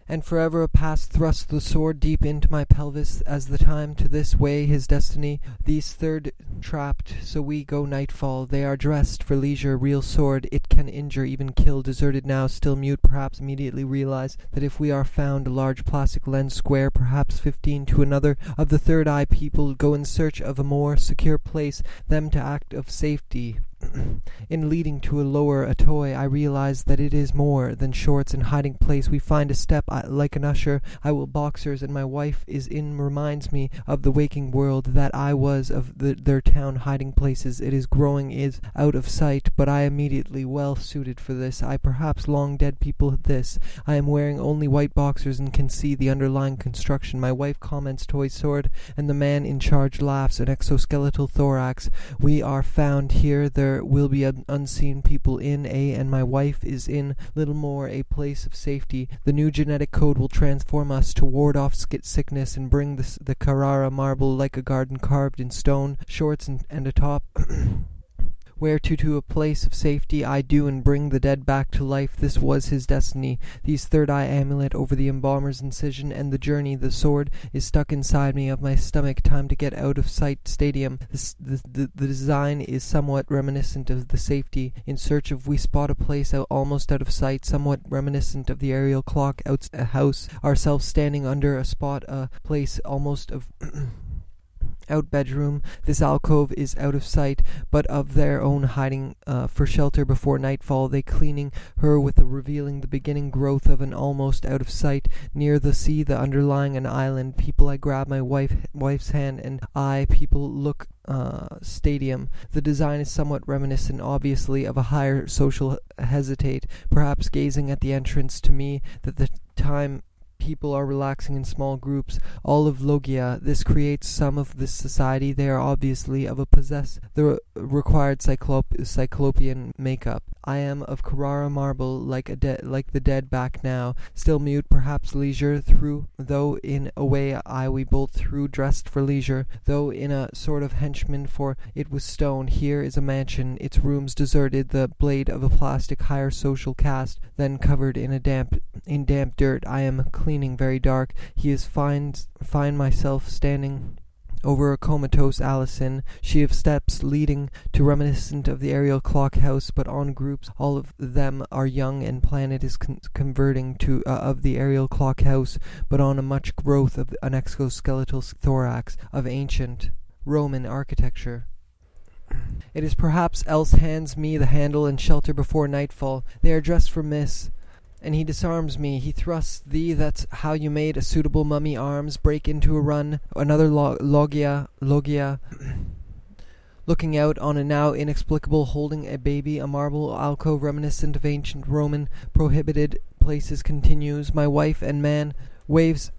And forever a past thrust the sword deep into my pelvis, as the time to this way his destiny. These third trapped, so we go nightfall. They are dressed for leisure, real sword, it can injure, even kill. Deserted now, still mute, perhaps immediately realize that if we are found, a large plastic lens square, perhaps 15 to another of the third eye people, go in search of a more secure place, them to act of safety. In leading to a lower a toy, I realize that it is more than shorts and hiding place. We find a step like an usher. I will boxers, and my wife is in, reminds me of the waking world that I was of their town hiding places. It is growing, is out of sight, but I immediately well suited for this. I perhaps long dead people this. I am wearing only white boxers and can see the underlying construction. My wife comments toy sword, and the man in charge laughs, an exoskeletal thorax. We are found here. There will be unseen people in and my wife is in little more a place of safety. The new genetic code will transform us to ward off sickness and bring the Carrara marble like a garden carved in stone, shorts and a top. Where to a place of safety I do, and bring the dead back to life. This was his destiny. These third eye amulet over the embalmer's incision, and the journey. The sword is stuck inside me of my stomach. Time to get out of sight. Stadium. The design is somewhat reminiscent of the safety in search of. We spot a place almost out of sight, somewhat reminiscent of the aerial clock out a house. Ourselves standing under a spot, a place almost of. Out bedroom. This alcove is out of sight, but of their own hiding for shelter before nightfall. They cleaning her with a revealing the beginning growth of an almost out of sight. Near the sea, the underlying an island. People, I grab my wife's hand, and people look. Stadium. The design is somewhat reminiscent, obviously, of a higher social hesitate, perhaps gazing at the entrance. To me, that the time. People are relaxing in small groups. All of Logia. This creates some of this society. They are obviously of a possess the required cyclopean makeup. I am of Carrara marble, like the dead back now. Still mute, perhaps leisure through, though in a way we bolt through, dressed for leisure, though in a sort of henchman, for it was stone. Here is a mansion, its rooms deserted, the blade of a plastic higher social caste, then covered in damp dirt. I am cleaning very dark. He is find myself standing over a comatose Allison. She of steps leading to reminiscent of the aerial clock house, but on groups. All of them are young, and planet is converting to of the aerial clock house, but on a much growth of an exoskeletal thorax of ancient Roman architecture. It is perhaps else hands me the handle and shelter before nightfall. They are dressed for miss. And he disarms me. He thrusts thee. That's how you made a suitable mummy. Arms break into a run. Another logia. Looking out on a now inexplicable, holding a baby. A marble alcove reminiscent of ancient Roman prohibited places continues. My wife and man waves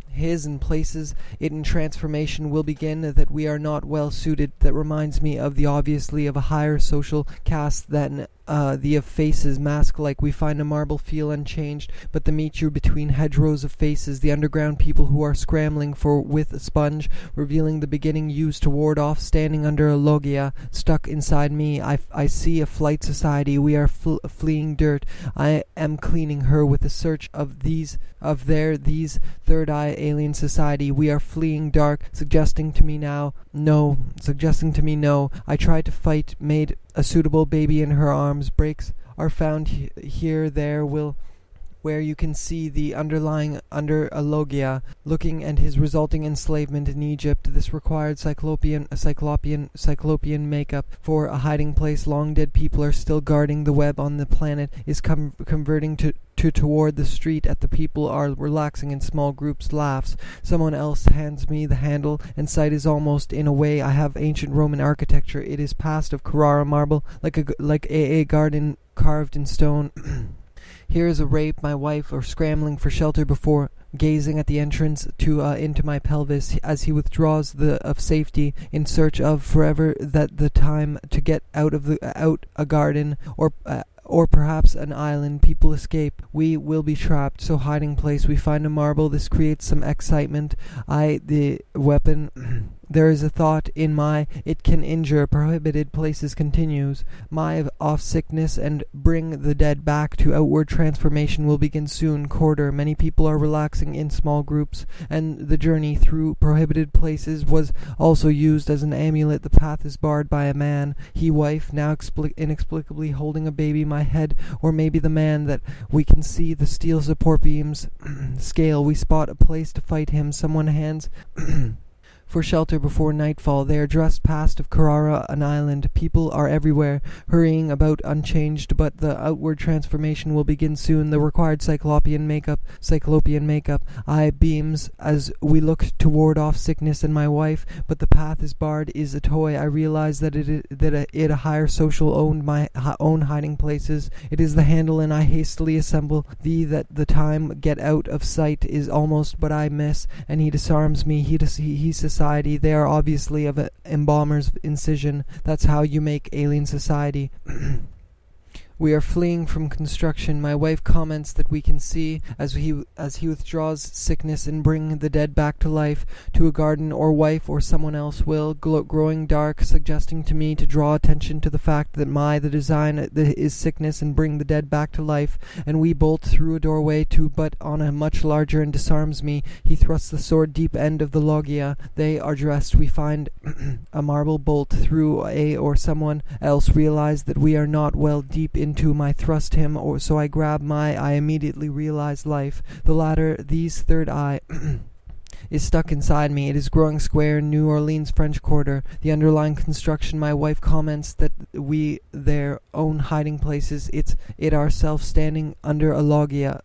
his and places it in transformation will begin. That we are not well suited. That reminds me of the obviously of a higher social caste than the of faces mask-like. We find a marble feel unchanged, but the meet you between hedgerows of faces, the underground people who are scrambling for with a sponge, revealing the beginning used to ward off, standing under a logia, stuck inside me. I see a flight society. We are fleeing dirt. I am cleaning her with a search of these third eye alien society. We are fleeing dark, suggesting to me no. I tried to fight, made a suitable baby in her arms. Breaks are found here, there, where you can see the underlying under a logia, looking and his resulting enslavement in Egypt. This required cyclopean makeup for a hiding place. Long dead people are still guarding the web on the planet is converting toward the street. At the people are relaxing in small groups. Laughs. Someone else hands me the handle, and sight is almost in a way I have ancient Roman architecture. It is past of Carrara marble, like a garden carved in stone. Here is a rape. My wife are scrambling for shelter before gazing at the entrance to into my pelvis as he withdraws of safety in search of forever that the time to get out a garden or perhaps an island. People escape. We will be trapped. So hiding place. We find a marble. This creates some excitement. The weapon There is a thought in my it can injure prohibited places continues. My off sickness and bring the dead back to outward transformation will begin soon. Quarter. Many people are relaxing in small groups, and the journey through prohibited places was also used as an amulet. The path is barred by a man. He wife, now inexplicably holding a baby. My head, or maybe the man that we can see the steel support beams scale. We spot a place to fight him. Someone hands for shelter before nightfall. They are dressed past of Carrara, an island. People are everywhere, hurrying about unchanged, but the outward transformation will begin soon. The required cyclopean makeup, eye beams as we look to ward off sickness and my wife, but the path is barred, is a toy. I realize that it a higher social owned my own hiding places. It is the handle, and I hastily assemble thee that the time get out of sight is almost, but I miss, and he disarms me. He society. They are obviously of an embalmer's incision. That's how you make alien society. We are fleeing from construction. My wife comments that we can see as he withdraws sickness and bring the dead back to life, to a garden, or wife or someone else will, growing dark, suggesting to me to draw attention to the fact that the design is sickness and bring the dead back to life, and we bolt through a doorway but on a much larger, and disarms me. He thrusts the sword deep end of the loggia. They are dressed. We find a marble bolt through or someone else realize that we are not well deep into my thrust him, or so I grab I immediately realize life. The latter, these third eye is stuck inside me. It is growing square. New Orleans French Quarter. The underlying construction. My wife comments that we their own hiding places. It ourselves standing under a loggia.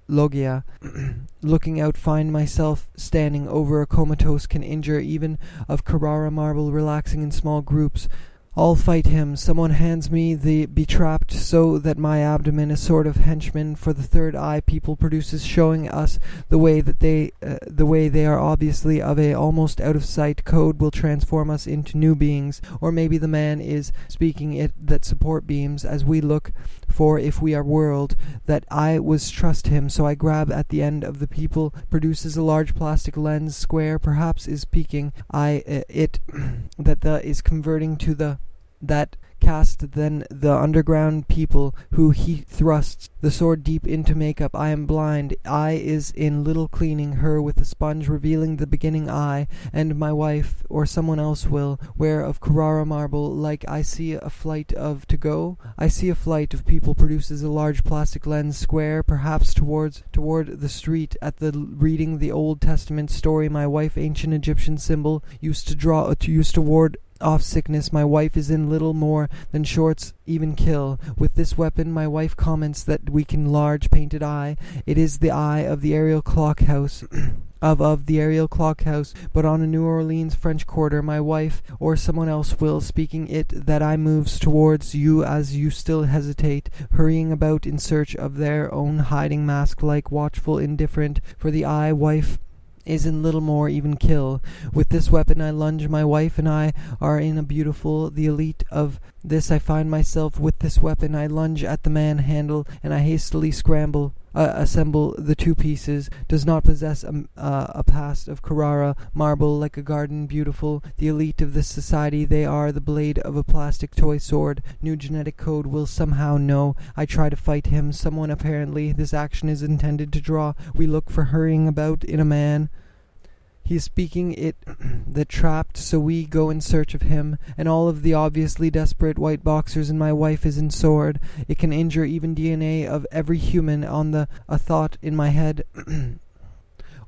Looking out, find myself standing over a comatose can injure, even of Carrara marble, relaxing in small groups. All fight him. Someone hands me the betrapped, so that my abdomen, a sort of henchman for the third eye people produces, showing us the way they are obviously of a almost out of sight code will transform us into new beings. Or maybe the man is speaking it that support beams as we look for if we are world, that I was trust him. So I grab at the end of the people, produces a large plastic lens, square, perhaps is peaking. Is converting to that cast then the underground people, who he thrusts the sword deep into makeup. I am blind. I is in little cleaning her with a sponge, revealing the beginning eye, and my wife or someone else will wear of Carrara marble. Like I see a flight of people, produces a large plastic lens, square, perhaps toward the street at the reading the Old Testament story. My wife, ancient Egyptian symbol, used to ward off sickness. My wife is in little more than shorts, even kill. With this weapon, my wife comments that we can large painted eye. It is the eye of the aerial clock house. of the aerial clock house, but on a New Orleans French Quarter. My wife or someone else will, speaking it that I moves towards you as you still hesitate, hurrying about in search of their own hiding, mask-like, watchful, indifferent, for the eye wife is in little more even kill. With this weapon I lunge. My wife and I are in a beautiful, the elite of this. I find myself with this weapon. I lunge at the man handle, and I hastily assemble the two pieces. Does not possess a past of Carrara marble, like a garden beautiful. The elite of this society, they are the blade of a plastic toy sword. New genetic code will somehow know. I try to fight him. Someone apparently. This action is intended to draw. We look for hurrying about in a man. He is speaking it that trapped, so we go in search of him, and all of the obviously desperate white boxers, and my wife is in sword. It can injure even DNA of every human on a thought in my head.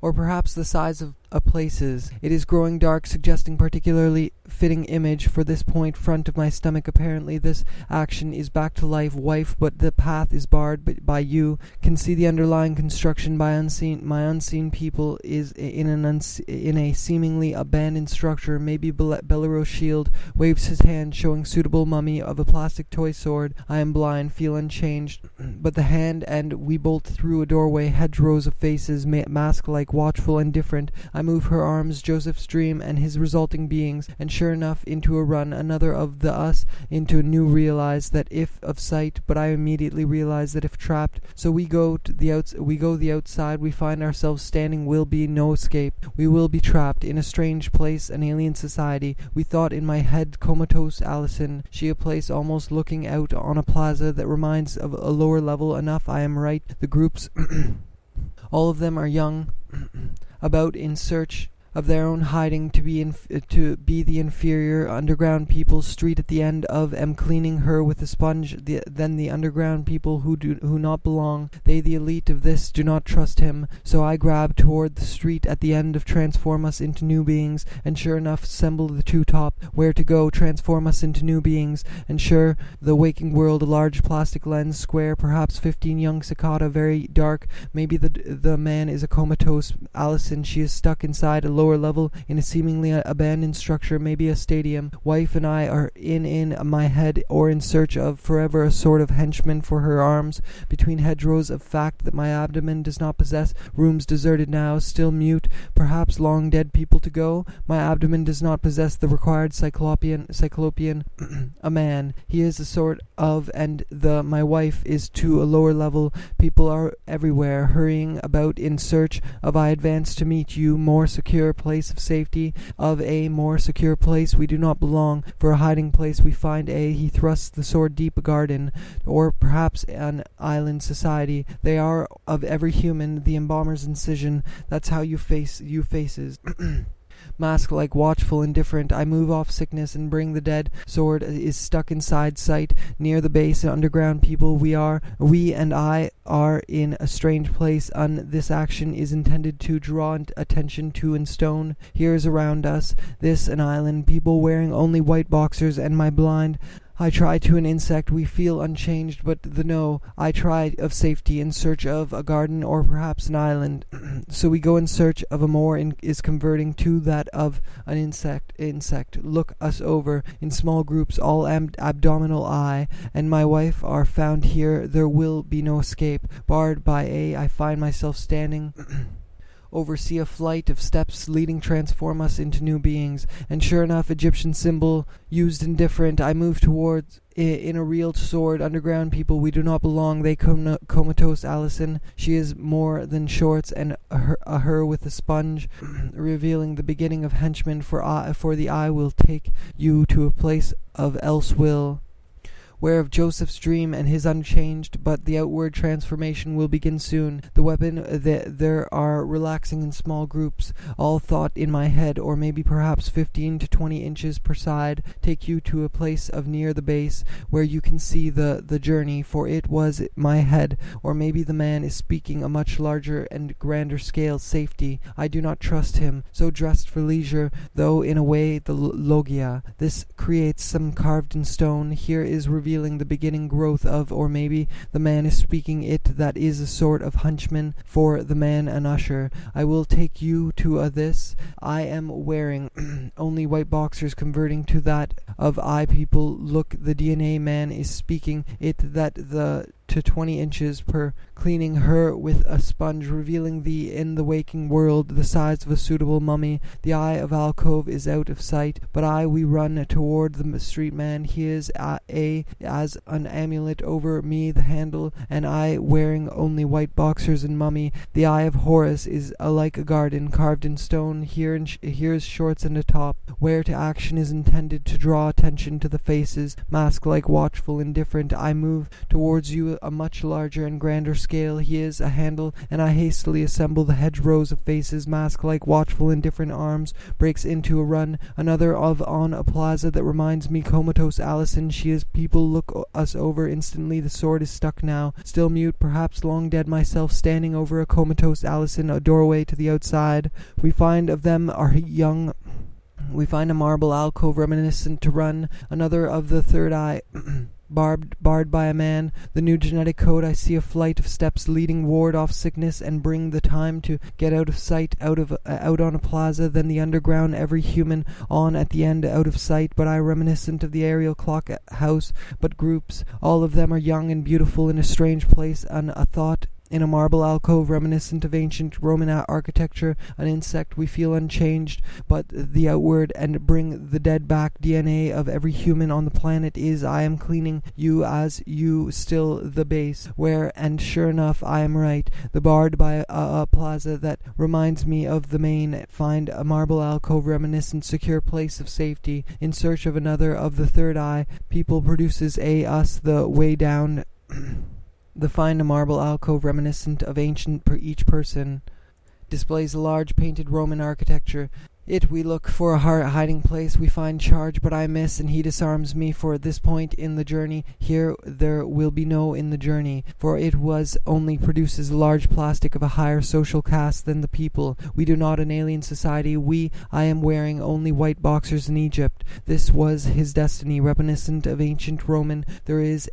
Or perhaps the size of places. It is growing dark, suggesting particularly fitting image for this point front of my stomach. Apparently this action is back to life, wife, but the path is barred by you. Can see the underlying construction by my unseen people is in a seemingly abandoned structure. Maybe Belarus shield waves his hand, showing suitable mummy of a plastic toy sword. I am blind, feel unchanged, but the hand, and we bolt through a doorway, hedgerows of faces, mask-like, watchful and different. I move her arms, Joseph's dream and his resulting beings, and sure enough, into a run, another of the us, into a new realize that if of sight, but I immediately realize that if trapped, so we go the outside, we find ourselves standing, will be no escape. We will be trapped in a strange place, an alien society. We thought in my head comatose Allison, she a place almost looking out on a plaza that reminds of a lower level enough. I am right. The groups, all of them are young, about in search of their own hiding, to be the inferior underground people. Street at the end of am cleaning her with a sponge. Then the underground people who not belong. They the elite of this do not trust him. So I grab toward the street at the end of transform us into new beings. And sure enough, assemble the two top. Where to go? Transform us into new beings. And sure, the waking world, a large plastic lens, square, perhaps 15 young cicada, very dark. Maybe the man is a comatose Allison. She is stuck inside a lower level in a seemingly abandoned structure, maybe a stadium. Wife and I are in my head, or in search of forever a sort of henchman for her arms, between hedgerows of fact that my abdomen does not possess. Rooms deserted now, still mute, perhaps long dead people to go. My abdomen does not possess the required cyclopean a man. He is a sort of, and my wife is to a lower level. People are everywhere, hurrying about in search of. I advance to meet you, more secure place of safety, of a more secure place. We do not belong. For a hiding place we find he thrusts the sword deep a garden, or perhaps an island society. They are of every human, the embalmer's incision. That's how you faces. Mask like watchful, indifferent, I move off sickness and bring the dead. Sword is stuck inside sight, near the base. Underground people we and I are in a strange place. This action is intended to draw attention to in stone. Here is around us, this an island, people wearing only white boxers, and my blind. I try to an insect, we feel unchanged, but I try of safety, in search of a garden or perhaps an island. So we go in search of a more, is converting to that of an insect. Look us over in small groups, all abdominal I and my wife are found here. There will be no escape. Barred by I find myself standing. Oversee a flight of steps leading transform us into new beings, and sure enough, Egyptian symbol used indifferent. I move towards in a real sword. Underground people we do not belong. They comatose Allison. She is more than shorts, and her with a sponge, revealing the beginning of henchmen. For the I will take you to a place of else will. Where of Joseph's dream and his unchanged, but the outward transformation will begin soon. The weapon there are relaxing in small groups, all thought in my head, or maybe perhaps 15 to 20 inches per side, take you to a place of near the base, where you can see the journey, for it was my head, or maybe the man is speaking a much larger and grander scale. Safety, I do not trust him, so dressed for leisure, though in a way the logia. This creates some carved in stone. Here is revealing the beginning growth of, or maybe the man is speaking it, that is a sort of hunchman for the man, an usher. I will take you to this. I am wearing only white boxers, converting to that of I people. Look, the DNA man is speaking it, that to 20 inches per, cleaning her with a sponge, revealing in the waking world the size of a suitable mummy. The eye of alcove is out of sight, but we run toward the street man. He is as an amulet over me the handle, and I wearing only white boxers and mummy. The eye of Horus is like a garden carved in stone. Here's shorts and a top, where to action is intended to draw attention to the faces. Mask like watchful, indifferent, I move towards you a much larger and grander scale. He is a handle, and I hastily assemble the hedgerows of faces. Mask like watchful, indifferent arms breaks into a run. Another on a plaza that reminds me comatose Allison. She is people look us over instantly. The sword is stuck now, still mute, perhaps long dead. Myself standing over a comatose Allison, a doorway to the outside. We find of them are young. We find a marble alcove reminiscent to run. Another of the third eye. Barred by a man, the new genetic code. I see a flight of steps leading ward off sickness and bring the time to get out of sight, out on a plaza. Then the underground, every human on at the end, out of sight, but I reminiscent of the aerial clock house. But groups, all of them are young and beautiful in a strange place, and a thought in a marble alcove reminiscent of ancient Roman architecture, an insect we feel unchanged, but the outward and bring the dead back DNA of every human on the planet is I am cleaning you as you still the base, where, and sure enough I am right, the barred by a plaza that reminds me of the main, find a marble alcove reminiscent secure place of safety, in search of another of the third eye, people produces us the way down the find a marble alcove reminiscent of ancient per each person, displays a large painted Roman architecture. It we look for a hiding place, we find charge, but I miss, and he disarms me. For at this point in the journey, here there will be no in the journey, for it was only produces a large plastic of a higher social caste than the people. We do not an alien society, I am wearing only white boxers in Egypt. This was his destiny, reminiscent of ancient Roman. There is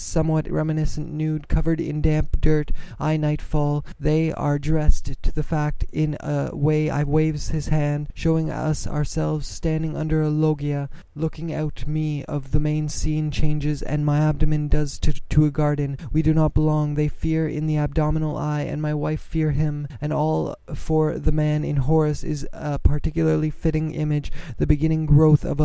somewhat reminiscent nude, covered in damp dirt, nightfall. They are dressed to the fact in a way. I waves his hand, showing us ourselves standing under a loggia, looking out me of the main scene changes, and my abdomen does to a garden. We do not belong, they fear in the abdominal eye, and my wife fear him, and all for the man in Horace is a particularly fitting image, the beginning growth of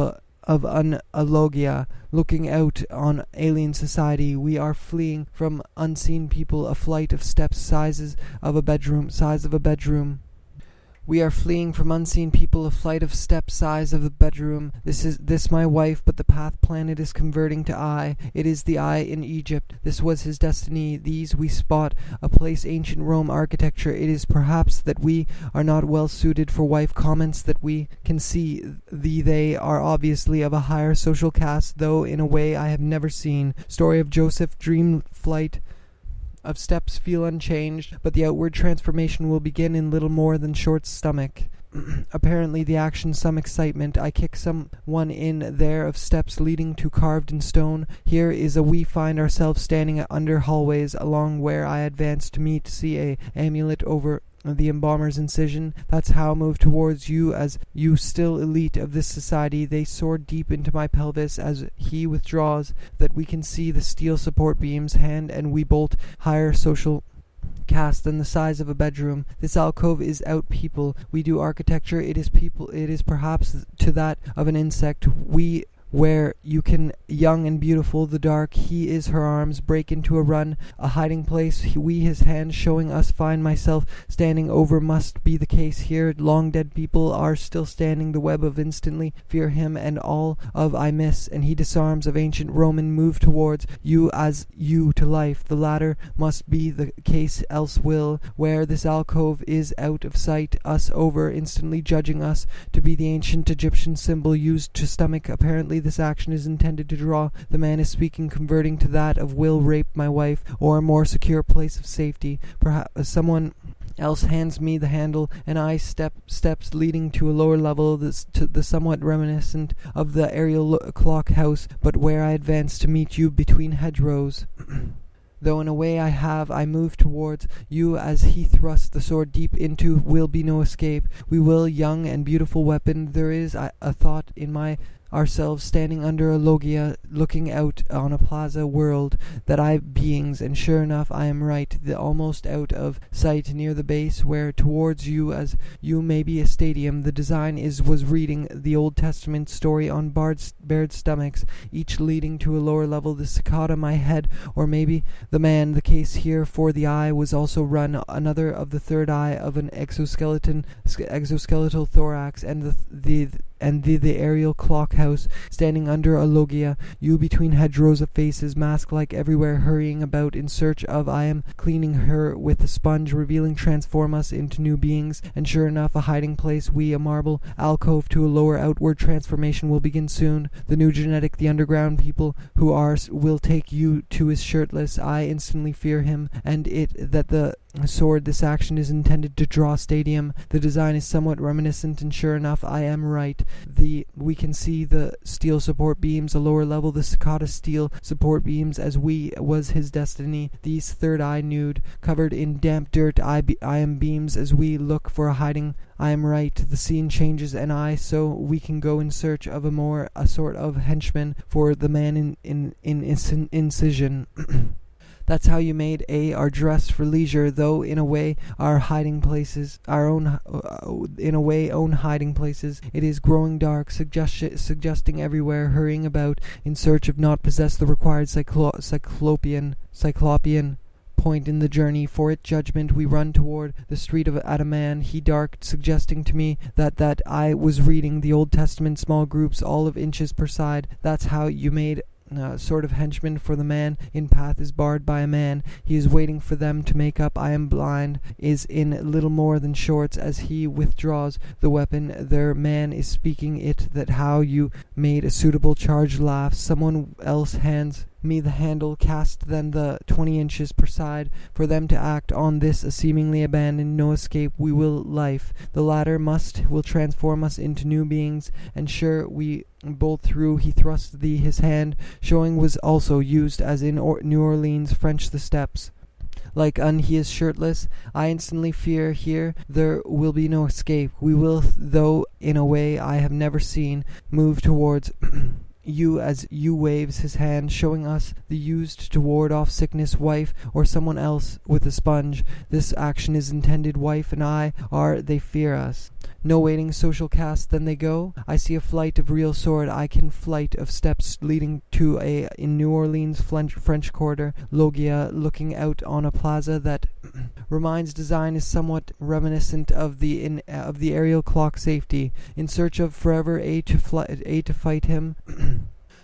an alogia, looking out on alien society. We are fleeing from unseen people, a flight of steps size of a bedroom. We are fleeing from unseen people, a flight of steps size of the bedroom. This my wife, but the path planet is converting to I. It is the I in Egypt. This was his destiny. These we spot, a place ancient Rome architecture. It is perhaps that we are not well suited for wife comments that we can see they are obviously of a higher social caste, though in a way I have never seen. Story of Joseph, dream flight of steps feel unchanged, but the outward transformation will begin in little more than short stomach. Apparently the action some excitement. I kick someone in there of steps leading to carved in stone. Here is we find ourselves standing under hallways along where I advance to meet, see a amulet over the embalmer's incision. That's how I move towards you, as you still elite of this society. They soar deep into my pelvis as he withdraws, that we can see the steel support beams hand, and we bolt higher social caste than the size of a bedroom. This alcove is out people. We do architecture. It is people. It is perhaps to that of an insect. We where you can, young and beautiful, the dark, he is her arms, break into a run, a hiding place, we his hands, showing us, find myself standing over, must be the case here, long dead people are still standing, the web of instantly, fear him, and all of I miss, and he disarms of ancient Roman, move towards you as you to life, the latter must be the case, else will, where this alcove is out of sight, us over, instantly judging us to be the ancient Egyptian symbol used to stomach, apparently this action is intended to draw, the man is speaking, converting to that of will rape my wife, or a more secure place of safety. Perhaps someone else hands me the handle, and I steps leading to a lower level, to the somewhat reminiscent of the aerial clock house, but where I advance to meet you between hedgerows. Though in a way I move towards you as he thrusts the sword deep into, will be no escape. We will, young and beautiful weapon, there is a thought in my ourselves standing under a loggia, looking out on a plaza world that I beings, and sure enough I am right, the almost out of sight near the base, where towards you as you may be a stadium. The design was reading the Old Testament story on bared stomachs, each leading to a lower level, the cicada my head, or maybe the man, the case here, for the eye was also run, another of the third eye of an exoskeletal thorax, and the aerial clock house, standing under a loggia, you between hedgerows of faces, mask-like everywhere, hurrying about in search of I am cleaning her with a sponge, revealing transform us into new beings, and sure enough a hiding place, we a marble alcove to a lower outward transformation will begin soon. The new genetic, the underground people who are will take you to his shirtless, I instantly fear him, and that the sword, this action is intended to draw stadium. The design is somewhat reminiscent, and sure enough I am right. We can see the steel support beams, a lower level, the cicada steel support beams, as was his destiny. These third eye nude, covered in damp dirt, I am beams, as we look for a hiding. I am right. The scene changes, and so we can go in search of a sort of henchman for the man in incision. That's how you made our dress for leisure, though in a way our hiding places, our own, in a way own hiding places. It is growing dark, suggesting everywhere, hurrying about in search of not possess the required cyclopean point in the journey. For it judgment we run toward the street at a man. He darked, suggesting to me that I was reading the Old Testament, small groups, all of inches per side. That's how you made sort of henchman for the man in path is barred by a man. He is waiting for them to make up. I am blind is in little more than shorts as he withdraws the weapon. Their man is speaking it that how you made a suitable charge laughs. Someone else hands me the handle, cast then the 20 inches per side for them to act on this a seemingly abandoned no escape we will life. The latter will transform us into new beings, and sure we bolt through. He thrust his hand, showing was also used as in New Orleans French the steps. Like he is shirtless. I instantly fear here there will be no escape. We will, though in a way I have never seen, move towards you as you waves his hand, showing us the used to ward off sickness, wife or someone else with a sponge. This action is intended. Wife and I are, they fear us. No waiting social cast, then they go. I see a flight of real sword. I can flight of steps leading to in New Orleans French Quarter Logia, looking out on a plaza that reminds design is somewhat reminiscent of the aerial clock safety. In search of forever a to fight him.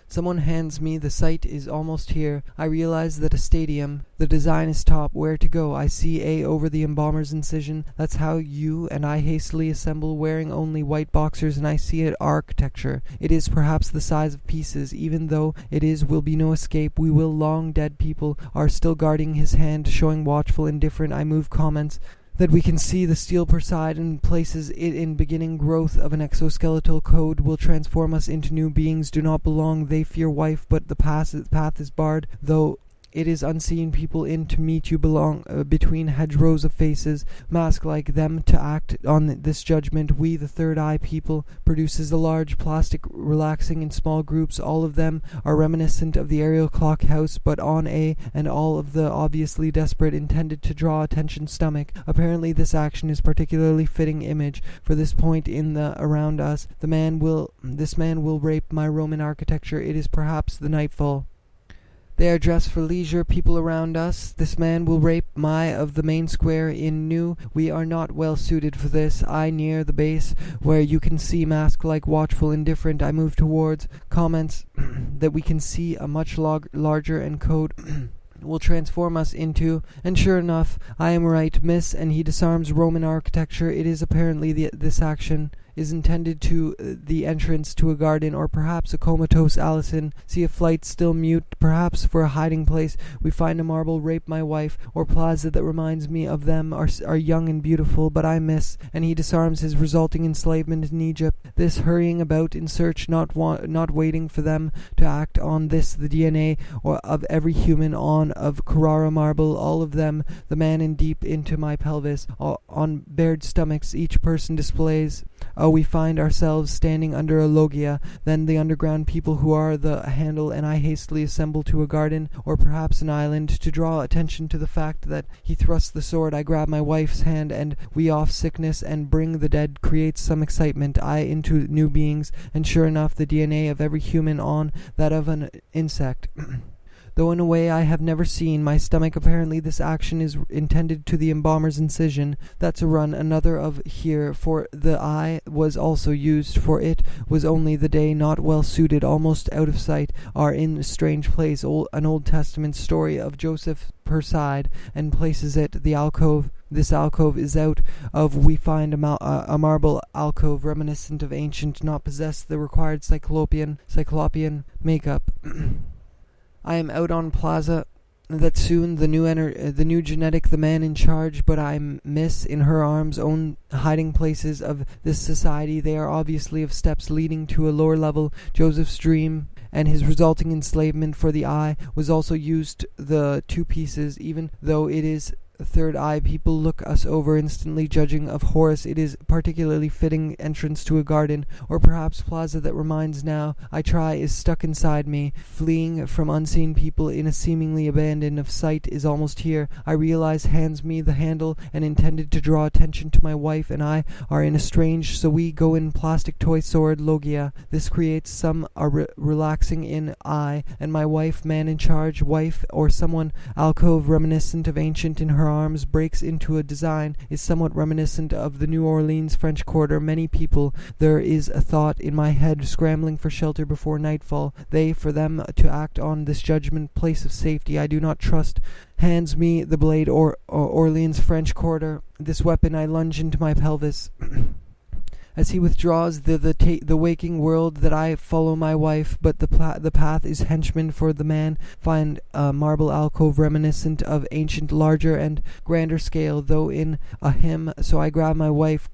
Someone hands me the site is almost here. I realize that a stadium. The design is top. Where to go? I see A over the embalmer's incision. That's how you and I hastily assemble, wearing only white boxers, and I see it architecture. It is perhaps the size of pieces. Even though it is will be no escape. We will long dead people are still guarding his hand, showing watchful indifferent. I move comments that we can see the steel per side and places it in beginning growth of an exoskeletal code will transform us into new beings. Do not belong, they fear wife, but the path is barred, though it is unseen. People in to meet you belong between hedgerows of faces, mask like them to act on this judgment. We, the third eye people, produces a large plastic relaxing in small groups. All of them are reminiscent of the aerial clock house, but on and all of the obviously desperate, intended to draw attention stomach. Apparently this action is particularly fitting image for this point in the around us. This man will rape my Roman architecture. It is perhaps the nightfall. They are dressed for leisure, people around us. This man will rape my of the main square in New. We are not well suited for this. I near the base, where you can see mask like watchful indifferent. I move towards comments that we can see a much larger and code will transform us into, and sure enough, I am right, miss, and he disarms Roman architecture. It is apparently this action is intended to the entrance to a garden, or perhaps a comatose Allison. See a flight still mute, perhaps for a hiding place. We find a marble rape my wife, or plaza that reminds me of them are young and beautiful, but I miss, and he disarms his resulting enslavement in Egypt. This hurrying about in search, not waiting for them to act on this, the DNA or of every human of Carrara marble, all of them, the man in deep into my pelvis, on bared stomachs, each person displays. Oh, we find ourselves standing under a loggia, then the underground people who are the handle, and I hastily assemble to a garden, or perhaps an island, to draw attention to the fact that he thrusts the sword. I grab my wife's hand, and we off sickness and bring the dead creates some excitement. I into new beings, and sure enough the DNA of every human on that of an insect. Though in a way I have never seen my stomach. Apparently this action is intended to the embalmer's incision. That's a run. Another of here, for the eye was also used, for it was only the day not well suited, almost out of sight, are in a strange place. An Old Testament story of Joseph per side, and places it, the alcove. This alcove is out of, we find a marble alcove reminiscent of ancient, not possess the required cyclopean makeup. I am out on plaza that soon the new genetic, the man in charge, but I miss in her arms own hiding places of this society. They are obviously of steps leading to a lower level. Joseph's dream and his resulting enslavement for the eye was also used the two pieces, even though it is third eye people look us over instantly, judging of Horace. It is particularly fitting entrance to a garden, or perhaps plaza that reminds now I try is stuck inside me. Fleeing from unseen people in a seemingly abandon of sight is almost here. I realize hands me the handle and intended to draw attention to my wife and I are in a strange, so we go in plastic toy sword logia. This creates some relaxing in I and my wife, man in charge, wife or someone, alcove reminiscent of ancient in her arms, breaks into a design, is somewhat reminiscent of the New Orleans French Quarter. Many people, there is a thought in my head, scrambling for shelter before nightfall. They, for them to act on this judgment, place of safety, I do not trust. Hands me the blade or Orleans French Quarter. This weapon I lunge into my pelvis. As he withdraws the waking world that I follow my wife, but the path is henchman for the man. Find a marble alcove reminiscent of ancient, larger and grander scale, though in a hymn. So I grab my wife's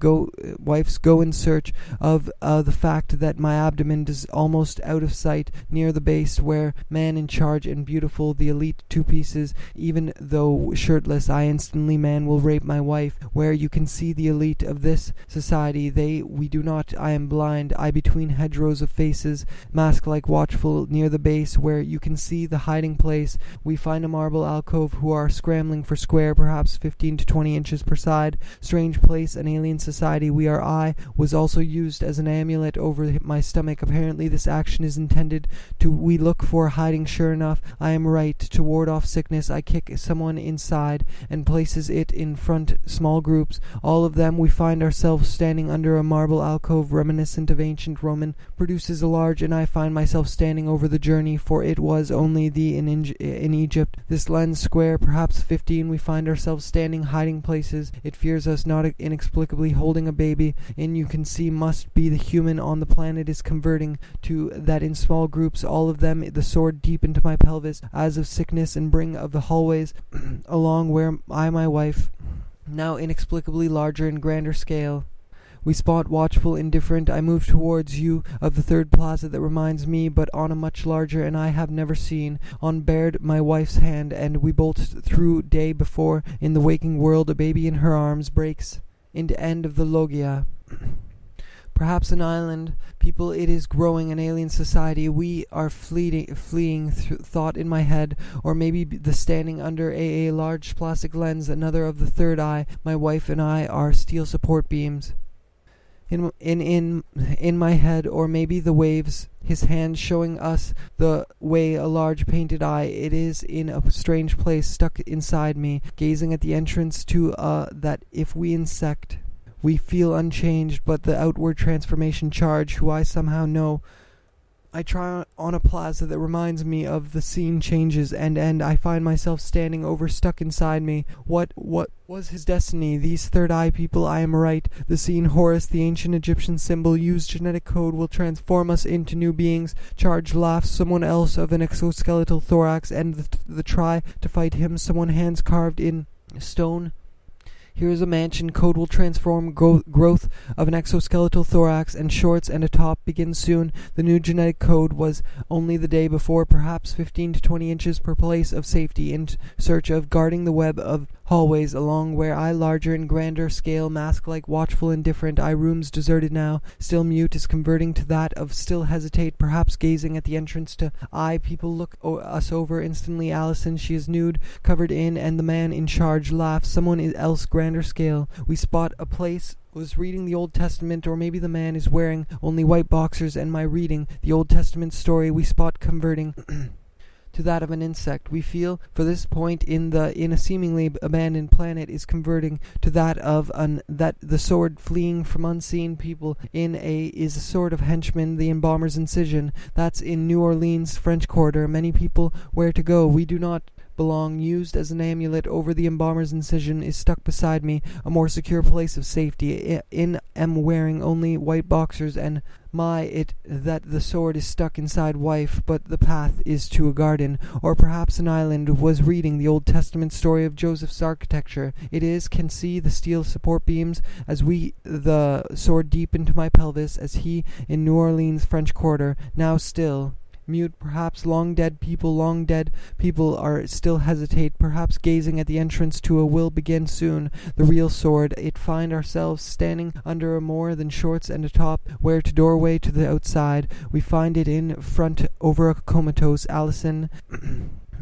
go in search of the fact that my abdomen is almost out of sight near the base, where man in charge and beautiful, the elite two pieces. Even though shirtless, I instantly man will rape my wife. Where you can see the elite of this society, we do not. I am blind, I between hedgerows of faces, mask-like watchful near the base, where you can see the hiding place. We find a marble alcove who are scrambling for square, perhaps 15 to 20 inches per side. Strange place, an alien society. We are I, was also used as an amulet over my stomach. Apparently this action is intended to, we look for hiding. Sure enough, I am right. To ward off sickness, I kick someone inside and places it in front, small groups. All of them, we find ourselves standing under a marble alcove reminiscent of ancient Roman, produces a large, and I find myself standing over the journey, for it was only in Egypt. This lens square, perhaps 15, we find ourselves standing, hiding places. It fears us, not inexplicably, holding a baby, and you can see must be the human on the planet is converting to that in small groups, all of them, the sword deep into my pelvis, as of sickness, and bring of the hallways along where I, my wife, now inexplicably larger and grander scale. We spot watchful, indifferent. I move towards you of the third plaza that reminds me, but on a much larger, and I have never seen. On bared my wife's hand, and we bolt through day before. In the waking world, a baby in her arms breaks into end of the logia. Perhaps an island. People, it is growing an alien society. We are fleeing thought in my head, or maybe the standing under a large plastic lens, another of the third eye. My wife and I are steel support beams. In my head, or maybe the waves, his hand showing us the way, a large painted eye. It is in a strange place stuck inside me, gazing at the entrance to that if we insect, we feel unchanged, but the outward transformation charge, who I somehow know. I try on a plaza that reminds me of the scene changes and I find myself standing over, stuck inside me. What was his destiny? These third eye people, I am right. The scene Horus, the ancient Egyptian symbol, used genetic code, will transform us into new beings. Charge laughs, someone else of an exoskeletal thorax, and the try to fight him, someone hands carved in stone. Here is a mansion. Code will transform. Growth of an exoskeletal thorax and shorts and a top begins soon. The new genetic code was only the day before, perhaps 15 to 20 inches per place of safety, in search of guarding the web of hallways along where I, larger and grander scale, mask-like, watchful, indifferent. I, rooms deserted now, still mute, is converting to that of still hesitate, perhaps gazing at the entrance to I. People look us over instantly. Allison, she is nude, covered in, and the man in charge laughs. Someone else, grander scale. We spot a place was reading the Old Testament, or maybe the man is wearing only white boxers, and my reading the Old Testament story we spot converting to that of an insect. We feel for this point in a seemingly abandoned planet is converting to that of that the sword fleeing from unseen people is a sort of henchman, the embalmer's incision. That's in New Orleans French Quarter. Many people where to go. We do not belong, used as an amulet over the embalmer's incision, is stuck beside me, a more secure place of safety. Am wearing only white boxers, and that the sword is stuck inside wife, but the path is to a garden, or perhaps an island. Was reading the Old Testament story of Joseph's architecture. Can see the steel support beams as the sword deep into my pelvis, as he in New Orleans French Quarter. Now still mute, perhaps long dead people are still hesitate, perhaps gazing at the entrance to a will begin soon. The real sword, it find ourselves standing under a more than shorts and a top, where to doorway to the outside, we find it in front over a comatose Allison.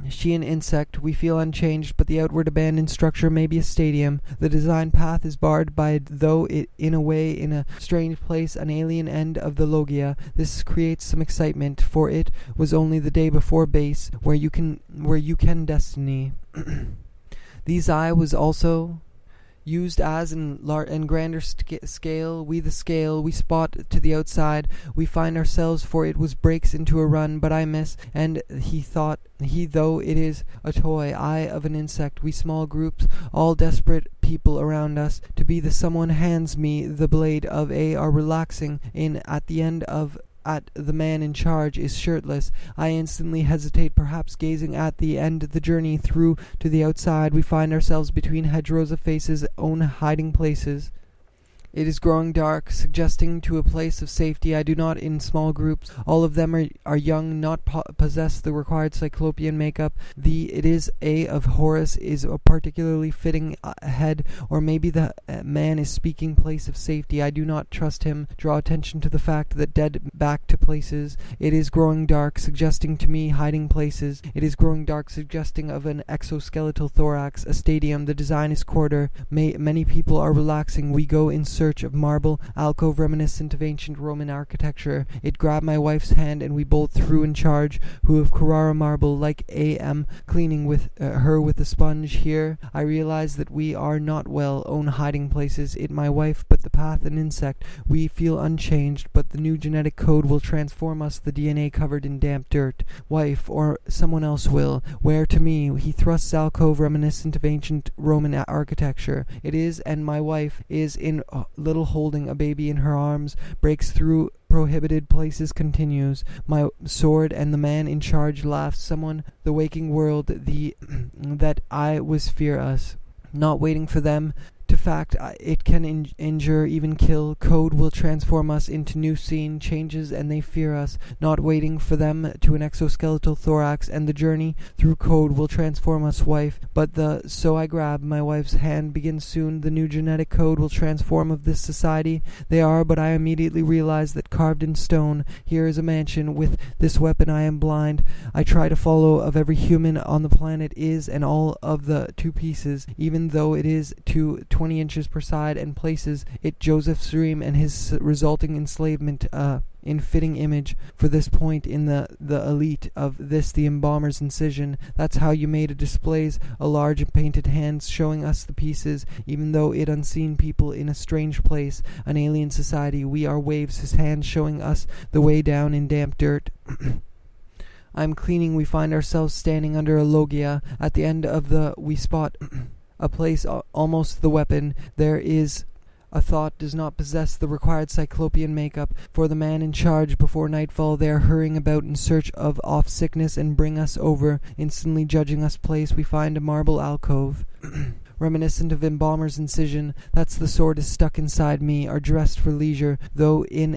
She an insect, we feel unchanged, but the outward abandoned structure may be a stadium. The design path is barred by, though it in a way in a strange place, an alien end of the logia. This creates some excitement, for it was only the day before base, where you can destiny. These I was also used as in grander scale, we the scale, we spot to the outside, we find ourselves, for it was breaks into a run, but I miss, and he though it is a toy, eye of an insect, we small groups, all desperate people around us, to be the someone hands me the blade of a are relaxing in at the end of at the man in charge is shirtless. I instantly hesitate, perhaps gazing at the end of the journey through to the outside. We find ourselves between hedgerows of faces, own hiding places. It is growing dark, suggesting to a place of safety. I do not in small groups. All of them are young, not possess the required cyclopean makeup. It is a of Horus is a particularly fitting head, or maybe the man is speaking place of safety. I do not trust him. Draw attention to the fact that dead back to places. It is growing dark, suggesting to me hiding places. It is growing dark, suggesting of an exoskeletal thorax, a stadium. The design is quarter. Many people are relaxing. We go in search of marble alcove reminiscent of ancient Roman architecture. It grabbed my wife's hand and we both threw in charge, who of Carrara marble, like A.M. cleaning with her with a sponge. Here I realize that we are not well own hiding places. It my wife, but the path an insect. We feel unchanged, but the new genetic code will transform us, the DNA covered in damp dirt. Wife, or someone else will. Where to me? He thrusts alcove reminiscent of ancient Roman architecture. It is, and my wife is in little holding a baby in her arms, breaks through prohibited places, continues. My sword, and the man in charge laughs. Someone, the waking world, that I was fear us. Not waiting for them to fact, it can injure, even kill. Code will transform us into new scene, changes, and they fear us. Not waiting for them to an exoskeletal thorax, and the journey through code will transform us, wife. So I grab my wife's hand, begins soon. The new genetic code will transform of this society. They are, but I immediately realize that carved in stone, here is a mansion. With this weapon I am blind. I try to follow of every human on the planet is, and all of the two pieces, even though it is to 20 inches per side, and places it Joseph's dream and his resulting enslavement in fitting image for this point in the elite of this the embalmer's incision. That's how you made a displays a large and painted hands showing us the pieces, even though it unseen people in a strange place, an alien society. We are waves, his hands showing us the way down in damp dirt. I'm cleaning. We find ourselves standing under a logia at the end of we spot a place almost the weapon. There is a thought does not possess the required cyclopean makeup. For the man in charge, before nightfall they are hurrying about in search of off sickness and bring us over. Instantly judging us place, we find a marble alcove. Reminiscent of embalmer's incision, that's the sword is stuck inside me, are dressed for leisure, though in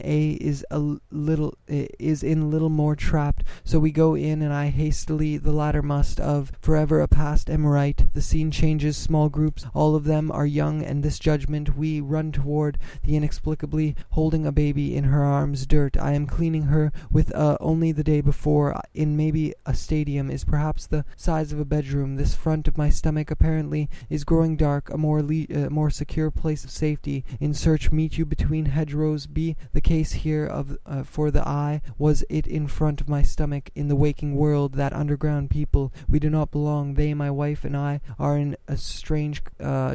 little more trapped. So we go in, and I hastily the latter must of forever a past am right. The scene changes, small groups, all of them are young, and this judgment we run toward the inexplicably holding a baby in her arms. Dirt, I am cleaning her with only the day before, in maybe a stadium, is perhaps the size of a bedroom. This front of my stomach apparently is growing dark, a more secure place of safety. In search meet you between hedgerows. Be the case here of for the eye was it in front of my stomach. In the waking world, that underground people, we do not belong. They, my wife and I, are in a strange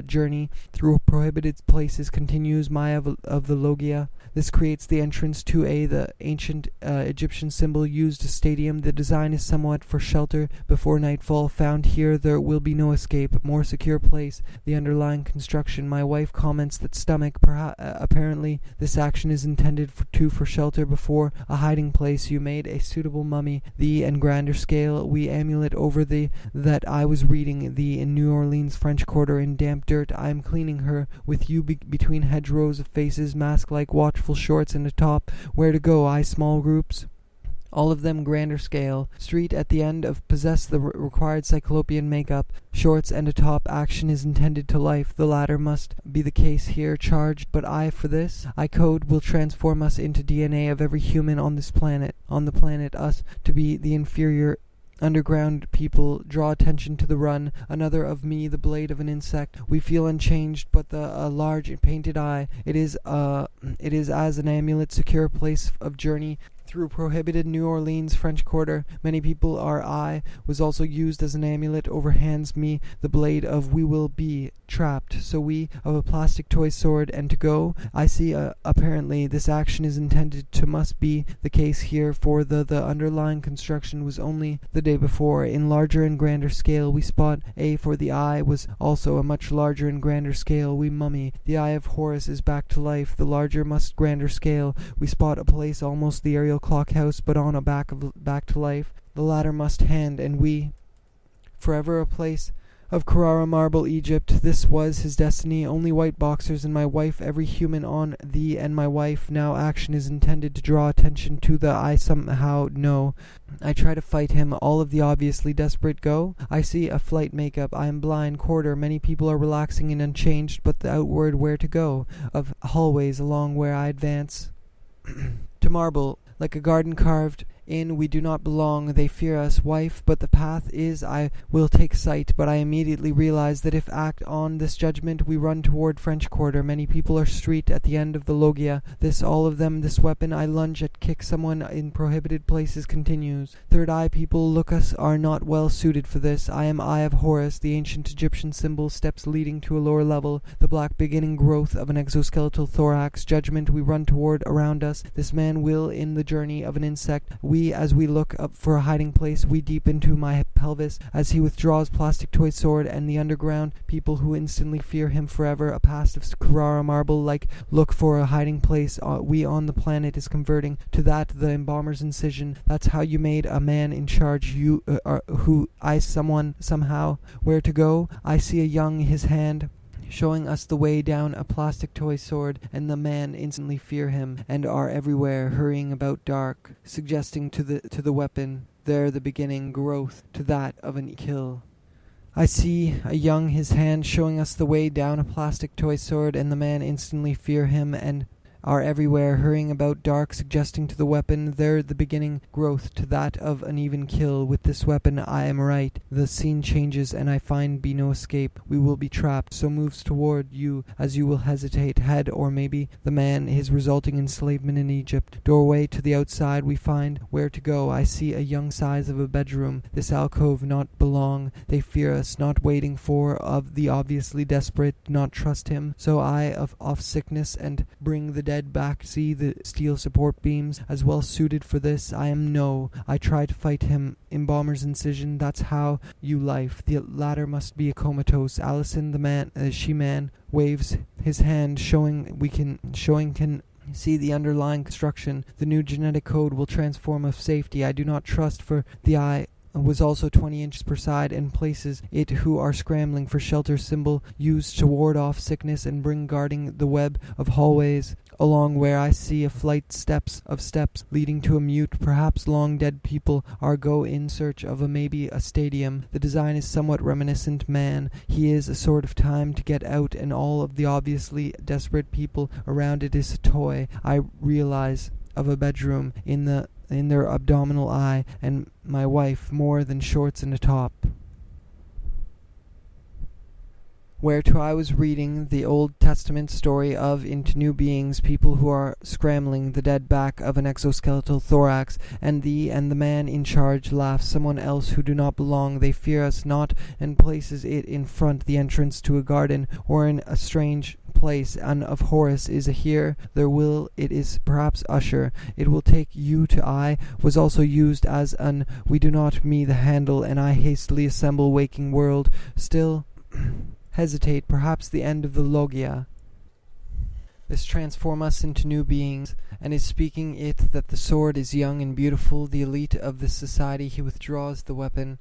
journey through prohibited places. Continues my of the logia. This creates the entrance to the ancient Egyptian symbol used a stadium. The design is somewhat for shelter before nightfall. Found here there will be no escape. More secure place. The underlying construction. My wife comments that stomach. Apparently this action is intended for shelter before a hiding place. You made a suitable mummy. The and grander scale. We amulet over that I was reading the in New Orleans French Quarter in damp dirt. I am cleaning her with you between hedgerows of faces, mask like watchful shorts and a top. Where to go? I small groups. all of them grander scale. Street at the end of possess the required cyclopean makeup. Shorts and a top action is intended to life. The latter must be the case here charged, but for this, code will transform us into DNA of every human on this planet. On the planet, us to be the inferior underground people, draw attention to the run. Another of me, the blade of an insect. We feel unchanged, but a large painted eye. It is as an amulet, secure place of journey through prohibited New Orleans French Quarter. Many people was also used as an amulet over hands me the blade of we will be trapped. So we of a plastic toy sword and to go. I see apparently this action is intended to must be the case here, for the underlying construction was only the day before. In larger and grander scale we spot for the eye was also a much larger and grander scale. We mummy. The eye of Horus is back to life. The larger must grander scale. We spot a place almost the aerial clock house, but on a back to life. The latter must hand, and we forever a place of Carrara marble Egypt. This was his destiny. Only white boxers and my wife, every human on thee and my wife. Now action is intended to draw attention to the I somehow know. I try to fight him. All of the obviously desperate go. I see a flight makeup. I am blind. Quarter. Many people are relaxing and unchanged, but the outward where to go. Of hallways along where I advance to marble. Like a garden carved in, we do not belong. They fear us, wife, but the path is I will take sight. But I immediately realize that if act on this judgment, we run toward French Quarter. Many people are street at the end of the loggia. All of them, this weapon I lunge at, kick someone in prohibited places continues. Third eye people look us are not well suited for this. I am Eye of Horus, the ancient Egyptian symbol, steps leading to a lower level. The black beginning growth of an exoskeletal thorax. Judgment we run toward around us. This man will in the journey of an insect. As we look up for a hiding place, we deep into my pelvis as he withdraws plastic toy sword, and the underground people who instantly fear him forever. A past of Carrara marble like look for a hiding place. We on the planet is converting to that the embalmer's incision. That's how you made a man in charge. You who I someone somehow where to go. I see a young his hand showing us the way down a plastic toy sword, and the man instantly fear him, and are everywhere hurrying about dark, suggesting to the weapon there the beginning growth to that of an kill. I see a young his hand showing us the way down a plastic toy sword, and the man instantly fear him, and are everywhere hurrying about dark, suggesting to the weapon there the beginning growth to that of an even kill. With this weapon I am right. The scene changes and I find be no escape. We will be trapped. So moves toward you as you will hesitate. Head or maybe the man, his resulting enslavement in Egypt. Doorway to the outside we find where to go. I see a young size of a bedroom. This alcove not belong. They fear us, not waiting for of the obviously desperate, not trust him. So I off sickness and bring the dead back. See the steel support beams as well suited for this. I try to fight him. Embalmer's incision. That's how you life. The latter must be a comatose. Allison the man she-man waves his hand showing can see the underlying construction. The new genetic code will transform of safety. I do not trust, for the eye was also 20 inches per side, and places it who are scrambling for shelter, symbol used to ward off sickness and bring guarding the web of hallways along where I see a flight steps leading to a mute, perhaps long dead people are go in search of maybe a stadium. The design is somewhat reminiscent man. He is a sort of time to get out, and all of the obviously desperate people around it is a toy. I realize of a bedroom in their abdominal eye, and my wife more than shorts and a top. Whereto I was reading the Old Testament story of into new beings, people who are scrambling the dead back of an exoskeletal thorax, and the man in charge laughs someone else who do not belong. They fear us not, and places it in front the entrance to a garden or in a strange place, and of Horus is a here it is perhaps usher. It will take you to I was also used as an we do not me the handle, and I hastily assemble waking world still hesitate, perhaps the end of the loggia. This transform us into new beings, and is speaking it that the sword is young and beautiful, the elite of this society. He withdraws the weapon.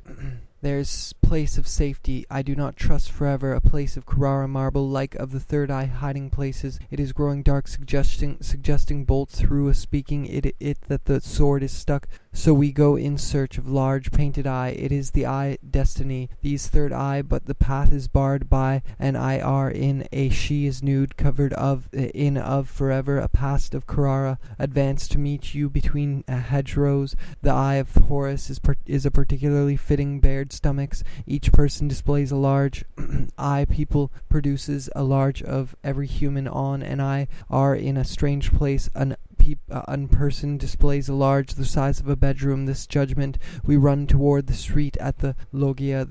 There's place of safety. I do not trust forever. A place of Carrara marble, like of the third eye hiding places. It is growing dark, suggesting bolt through a speaking it that the sword is stuck. So we go in search of large painted eye. It is the eye destiny. These third eye, but the path is barred by an IR in a she is nude, covered of forever. A past of Carrara advance to meet you between hedgerows. The eye of Horus is a particularly fitting bared stomachs. Each person displays a large eye. People produces a large of every human on an eye are in a strange place. An person displays a large the size of a bedroom. This judgment we run toward the street at the loggia.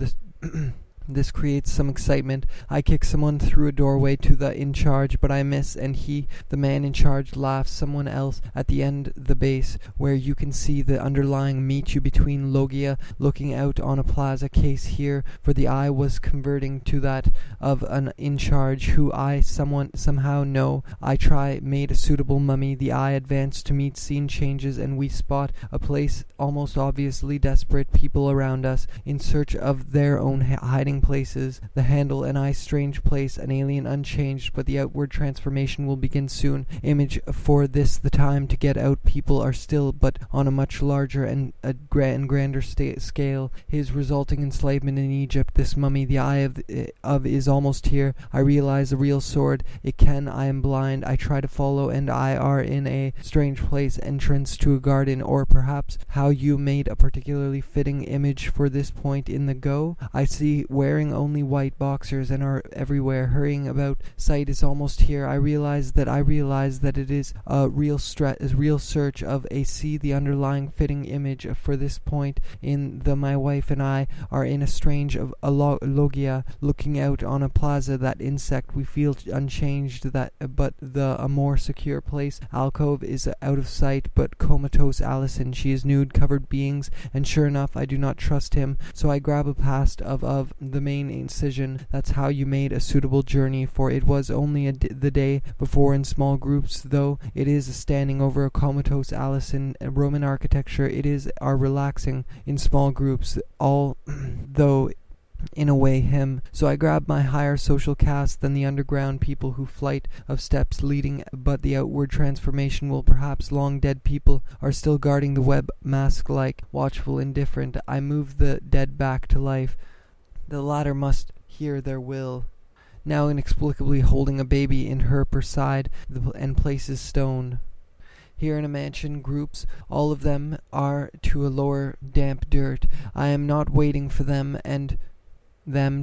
This creates some excitement. I kick someone through a doorway to the in charge, but I miss, and he, the man in charge, laughs. Someone else at the end, the base, where you can see the underlying meet you between loggia, looking out on a plaza case here, for the eye was converting to that of an in charge, who I somehow know. I try, made a suitable mummy. The eye advanced to meet scene changes, and we spot a place almost obviously desperate. People around us in search of their own hiding places. The handle an eye strange place, an alien unchanged, but the outward transformation will begin soon. Image for this the time to get out. People are still, but on a much larger and grander scale. His resulting enslavement in Egypt. This mummy, the eye of is almost here. I realize a real sword. I am blind. I try to follow, and I are in a strange place, entrance to a garden, or perhaps how you made a particularly fitting image for this point in the go. I see wearing only white boxers and are everywhere hurrying about. Sight is almost here. I realize that it is a real search of a see the underlying fitting image for this point in the my wife and I are in a strange of a loggia looking out on a plaza. That insect we feel unchanged, but a more secure place. Alcove is out of sight, but comatose Allison, she is nude, covered beings, and sure enough I do not trust him, so I grab a past of the main incision. That's how you made a suitable journey, for it was only the day before in small groups, though it is standing over a comatose Allison. Roman architecture, it is our relaxing in small groups, all though in a way him. So I grab my higher social caste than the underground people who flight of steps leading, but the outward transformation will perhaps long dead people are still guarding the web mask-like, watchful, indifferent. I move the dead back to life. The latter must hear their will. Now inexplicably holding a baby in her per side, and places stone. Here in a mansion, groups, all of them are to a lower damp dirt. I am not waiting for them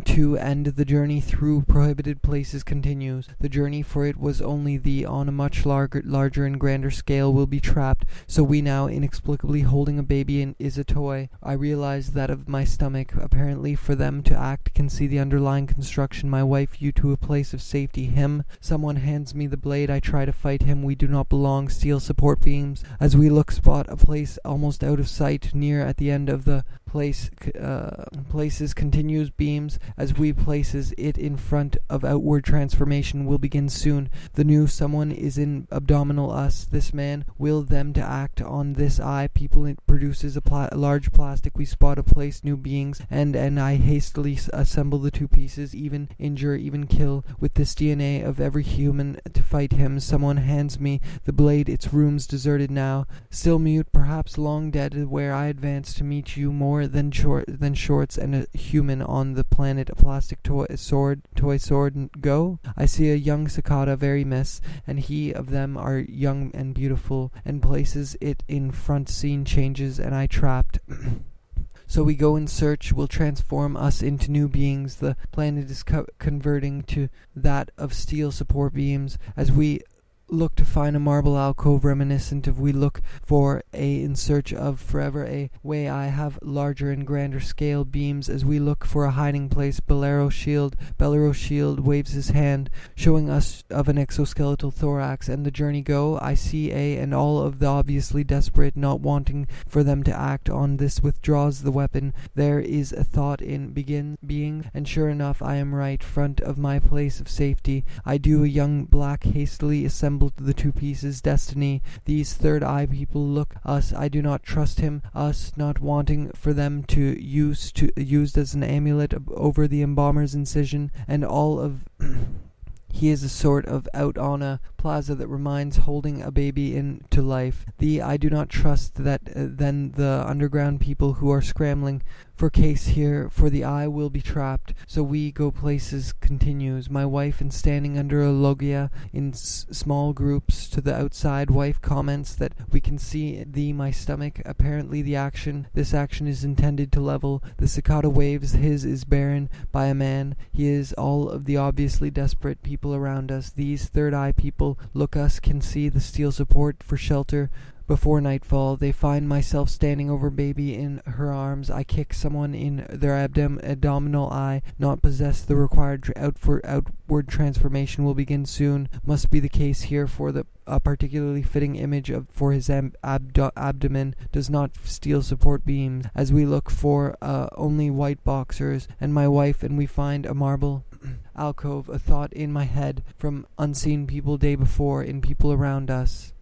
to end. The journey through prohibited places continues. The journey, for it was only on a much larger and grander scale, will be trapped. So we now, inexplicably holding a baby is a toy. I realize that of my stomach. Apparently for them to act can see the underlying construction. My wife, you to a place of safety. Him. Someone hands me the blade. I try to fight him. We do not belong. Steel support beams. As we look, spot a place almost out of sight, near at the end of the places continues beams. As we places it in front of outward transformation will begin soon. The new someone is in abdominal us. This man will them to act on this eye. People, it produces a large plastic. We spot a place, new beings, and I hastily assemble the two pieces, even injure, even kill, with this DNA of every human to fight him. Someone hands me the blade. Its room's deserted now, still mute, perhaps long dead, where I advance to meet you. More than shorts and a human on the planet, a plastic toy sword go. I see a young cicada, very miss, and he of them are young and beautiful, and places it in front. Scene changes, and I trapped. So we go in search, will transform us into new beings. The planet is converting to that of steel support beams. As we look to find a marble alcove reminiscent of, we look for in search of forever a way. I have larger and grander scale beams. As we look for a hiding place, Bellero shield waves his hand, showing us of an exoskeletal thorax, and the journey go. I see and all of the obviously desperate, not wanting for them to act on this, withdraws the weapon. There is a thought in being, and sure enough I am right front of my place of safety. I do. A young black hastily assembles assembled the two pieces, destiny. These third eye people look us, I do not trust him, us, not wanting for them to used as an amulet over the embalmer's incision, and all of he is a sort of out on a plaza that reminds holding a baby into life. I do not trust that then the underground people who are scrambling for case here, for the eye will be trapped. So we go places continues. My wife and standing under a loggia in small groups to the outside. Wife comments that we can see my stomach. Apparently this action is intended to level. The cicada waves. His is barren by a man. He is all of the obviously desperate people around us. These third eye people look us, can see the steel support for shelter. Before nightfall, they find myself standing over baby in her arms. I kick someone in their abdominal eye. Not possess the required outward transformation will begin soon. Must be the case here for a particularly fitting image for his abdomen does not steel support beams. As we look for only white boxers and my wife, and we find a marble alcove, a thought in my head from unseen people day before in people around us.